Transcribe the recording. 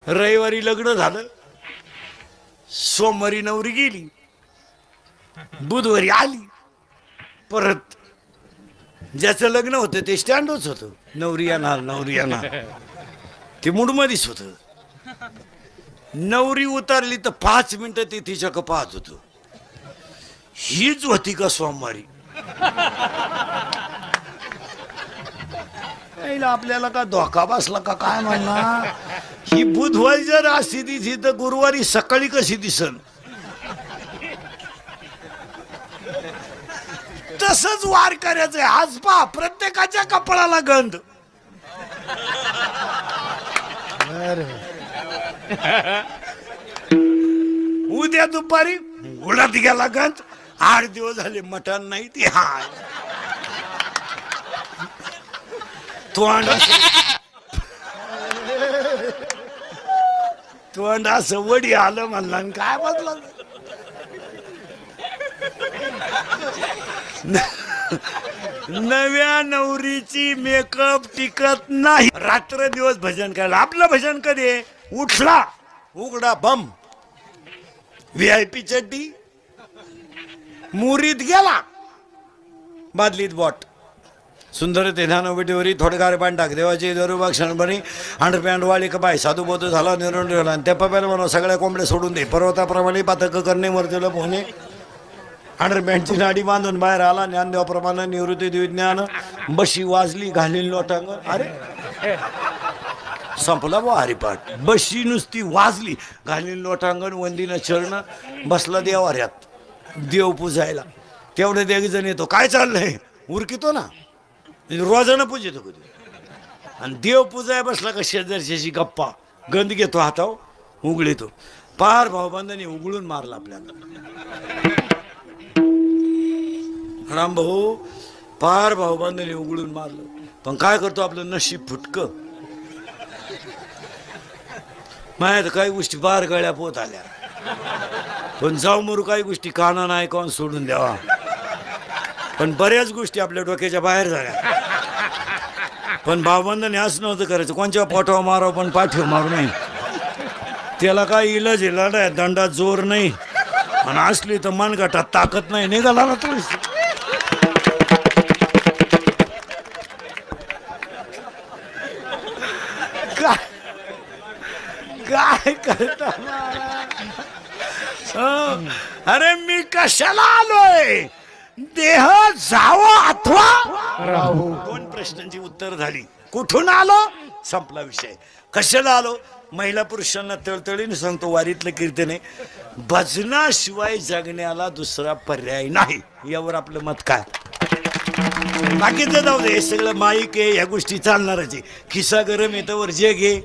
रविवारी लग्न झालं, सोमवारी नवरी गेली, बुधवारी आली. परत ज्याचं लग्न होतं ते स्टँडच होतं, नवरी येणार ते मूडमध्येच होतं. नवरी उतरली तर 5 मिनिटं ते तिच्याकडे पाहत होतो. हीच होती का सोमवारी? आपल्याला का धोका बसला का काय म्हणणार? ही बुधवारी जर अशी दिसली तर गुरुवारी सकाळी कशी दिसन? तसंच वार करायचंय. आज पहा प्रत्येकाच्या कपाळाला गंध. उद्या दुपारी उडत गेला गंध. 8 दिवस झाले मटण नाही ते. हाय तोंड असं वडी आलं म्हणला काय बदल. नव्या नवरीची मेकअप टिकत नाही. रात्र दिवस भजन करायला. आपलं भजन कधी आहे? उठला उघडा बम, VIP चड्डी, मुरीत गेला, बादलीत बॉट, सुंदर ते ध्यानोबेटीवरी थोडेगार पाणी टाक, देवाची दरुबा क्षणभरी अंडरपॅन्ट वाली का बाय साधू बोध झाला निरून ठेवला. आणि त्या पप्याला म्हणा सगळ्या कोंबड्या सोडून दे. पर्वताप्रमाणे पातक करणे मरतेला पोहणे. अंडरपॅन्टची नाडी बांधून बाहेर आला. ज्ञानदेवाप्रमाणे निवृत्ती विज्ञान. बशी वाजली घालीन लोटांग. अरे संपला बा हरिपाठ. बशी नुसती वाजली घालीन लोटांगण. वंदीनं चरण बसला देवाऱ्यात देव पूजायला. तेवढे एक जण येतो. काय चाललंय? उरकितो ना, रोजानं पूजितो कधी. आणि देव पूजाय बसला का शेजारच्याशी गप्पा. गंध घेतो हातावर उघडीतो. पार भाऊबंधाने उघडून मारला आपल्याला. राम भाऊ पार भाऊबंधाने उघडून मारलं. पण काय करतो आपलं नशीब फुटकं. माहित काही गोष्टी पार गळ्या पोत आल्या. पण जाऊ मरू काही गोष्टी काना नाही कोण सोडून द्यावा. पण बऱ्याच गोष्टी आपल्या डोक्याच्या बाहेर झाल्या. पण भावबंधाने असं नव्हतं करायचं. कोणच्या पोटावर मारावं पण पाठीवर मारू नाही. त्याला काय इलाज आहे? लढाय दंडात जोर नाही. आणि असली तर मनगटात ताकद नाही. निघाला ना थोडीशी. काय करता? अरे मी कशाला आलोय? देह जावो अथवा राहू. 2 प्रश्नांची उत्तर झाली. कुठून आलो? संपला विषय. कशाला आलो? महिला पुरुषांना तळतळीने सांगतो वारीतलं कीर्तन आहे, भजनाशिवाय जगण्याला दुसरा पर्याय नाही. यावर आपलं मत काय? बाकीचं जाऊ दे. हे सगळं माईक आहे, या गोष्टी चालणारच आहे. खिसा गरम येतावर जे घे